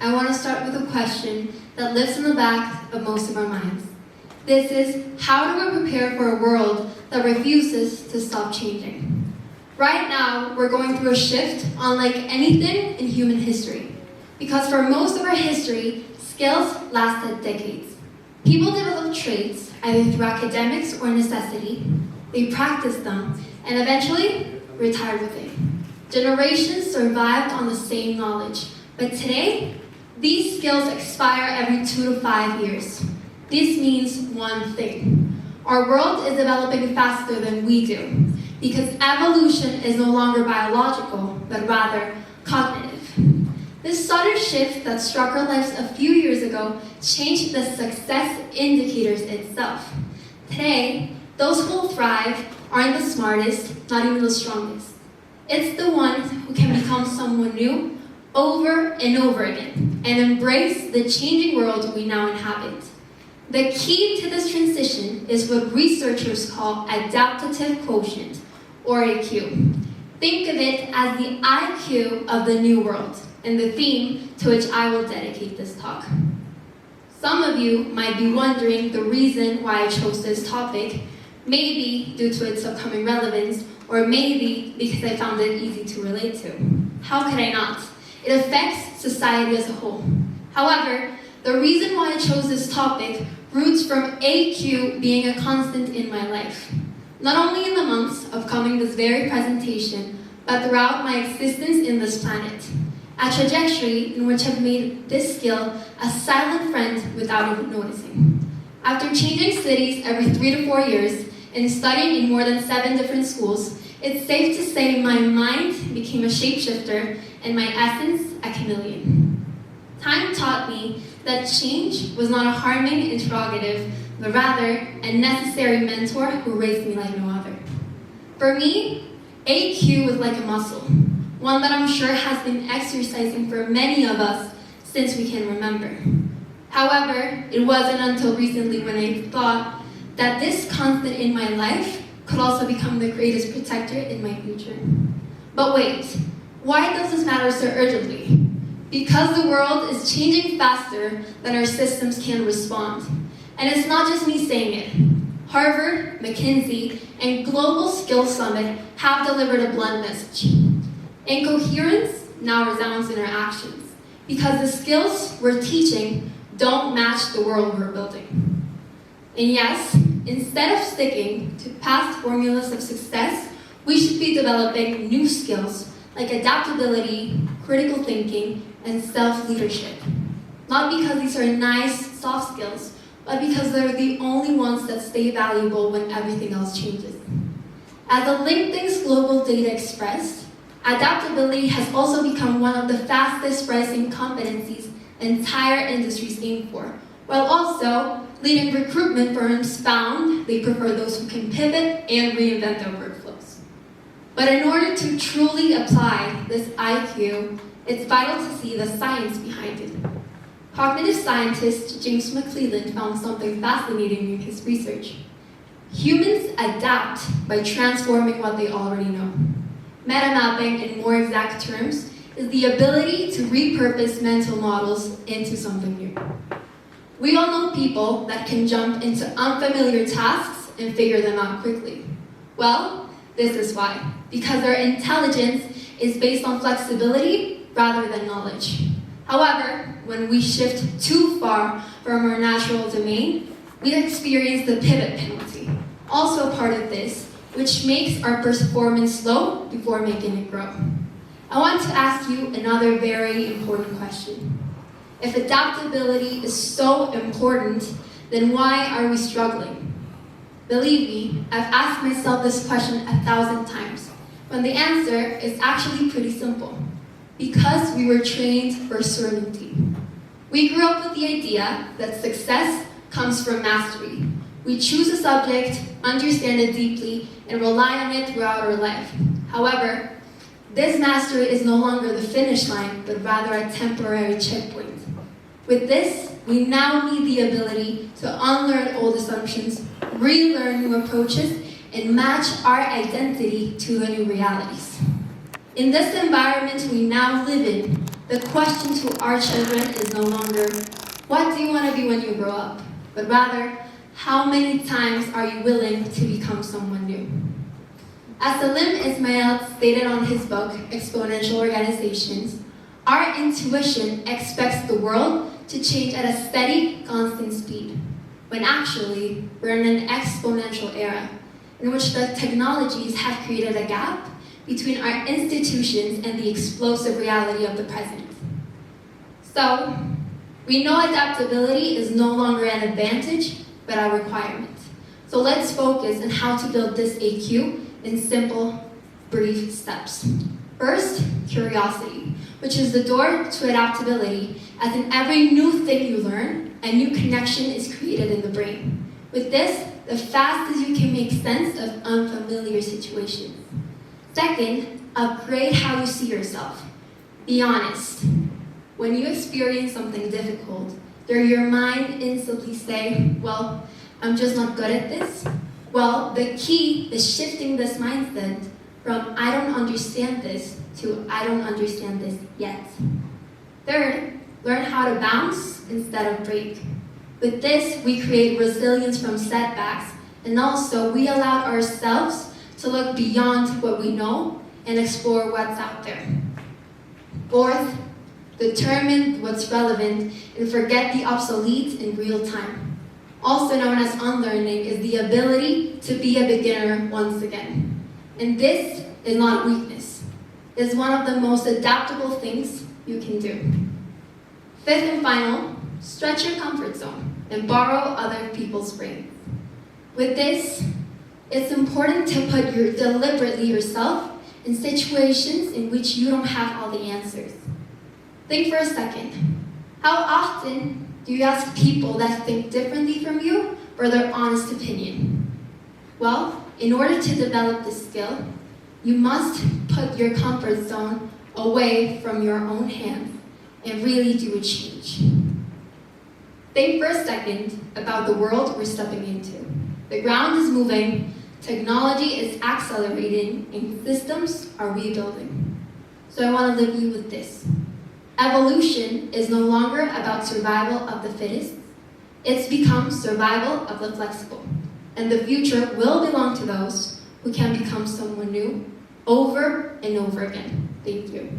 I want to start with a question that lives in the back of most of our minds. This is, how do we prepare for a world that refuses to stop changing? Right now, we're going through a shift unlike anything in human history. Because for most of our history, skills lasted decades. People developed traits either through academics or necessity. They practiced them and eventually retired with it. Generations survived on the same knowledge, but today, these skills expire every 2 to 5 years. This means one thing. Our world is developing faster than we do, because evolution is no longer biological, but rather cognitive. This sudden shift that struck our lives a few years ago changed the success indicators itself. Today, those who will thrive aren't the smartest, not even the strongest. It's the ones who can become someone new over and over again and embrace the changing world we now inhabit. The key to this transition is what researchers call adaptive quotient, or AQ. Think of it as the IQ of the new world, and the theme to which I will dedicate this talk. Some of you might be wondering the reason why I chose this topic, maybe due to its upcoming relevance, or maybe because I found it easy to relate to. How could I not? It affects society as a whole. However, the reason why I chose this topic roots from AQ being a constant in my life. Not only in the months of coming this very presentation, but throughout my existence in this planet. A trajectory in which I've made this skill a silent friend without even noticing. After changing cities every 3 to 4 years and studying in more than 7 different schools, it's safe to say my mind became a shapeshifter and my essence a chameleon. Time taught me that change was not a harming interrogative, but rather a necessary mentor who raised me like no other. For me, AQ was like a muscle, one that I'm sure has been exercising for many of us since we can remember. However, it wasn't until recently when I thought that this constant in my life could also become the greatest protector in my future. But wait, why does this matter so urgently? Because the world is changing faster than our systems can respond. And it's not just me saying it. Harvard, McKinsey, and Global Skills Summit have delivered a blunt message. Incoherence now resounds in our actions, because the skills we're teaching don't match the world we're building. And yes, instead of sticking to past formulas of success, we should be developing new skills like adaptability, critical thinking, and self-leadership. Not because these are nice, soft skills, but because they're the only ones that stay valuable when everything else changes. As the LinkedIn's global data expressed, adaptability has also become one of the fastest rising competencies entire industries aim for, while also leading recruitment firms found they prefer those who can pivot and reinvent their workflows. But in order to truly apply this IQ, it's vital to see the science behind it. Cognitive scientist James McClelland found something fascinating in his research. Humans adapt by transforming what they already know. Metamapping, in more exact terms, is the ability to repurpose mental models into something new. We all know people that can jump into unfamiliar tasks and figure them out quickly. Well, this is why. Because their intelligence is based on flexibility rather than knowledge. However, when we shift too far from our natural domain, we experience the pivot penalty, also part of this, which makes our performance slow before making it grow. I want to ask you another very important question. If adaptability is so important, then why are we struggling? Believe me, I've asked myself this question 1,000 times, when the answer is actually pretty simple. Because we were trained for certainty. We grew up with the idea that success comes from mastery. We choose a subject, understand it deeply, and rely on it throughout our life. However, this mastery is no longer the finish line, but rather a temporary checkpoint. With this, we now need the ability to unlearn old assumptions, relearn new approaches, and match our identity to the new realities. In this environment we now live in, The question to our children is no longer, what do you want to be when you grow up? But rather, how many times are you willing to become someone new? As Salim Ismail stated on his book, Exponential Organizations, our intuition expects the world to change at a steady, constant speed, when actually, we're in an exponential era, in which the technologies have created a gap between our institutions and the explosive reality of the present. So, we know adaptability is no longer an advantage, but a requirement. So let's focus on how to build this AQ in simple, brief steps. First, curiosity, which is the door to adaptability, as in every new thing you learn, a new connection is created in the brain. With this, the fastest you can make sense of unfamiliar situations. Second, upgrade how you see yourself. Be honest. When you experience something difficult, does your mind instantly say, well, I'm just not good at this? Well, the key is shifting this mindset from I don't understand this to I don't understand this yet. Third, learn how to bounce instead of break. With this, we create resilience from setbacks, and also we allow ourselves to look beyond what we know and explore what's out there. Fourth, determine what's relevant and forget the obsolete in real time. Also known as unlearning is the ability to be a beginner once again. And this is not weakness. It's one of the most adaptable things you can do. Fifth and final, stretch your comfort zone and borrow other people's brains. With this, it's important to put deliberately yourself in situations in which you don't have all the answers. Think for a second. How often do you ask people that think differently from you for their honest opinion? Well, in order to develop this skill, you must put your comfort zone away from your own hands and really do a change. Think for a second about the world we're stepping into. The ground is moving, technology is accelerating, and systems are rebuilding. So I want to leave you with this. Evolution is no longer about survival of the fittest. It's become survival of the flexible. And the future will belong to those who can become someone new over and over again. Thank you.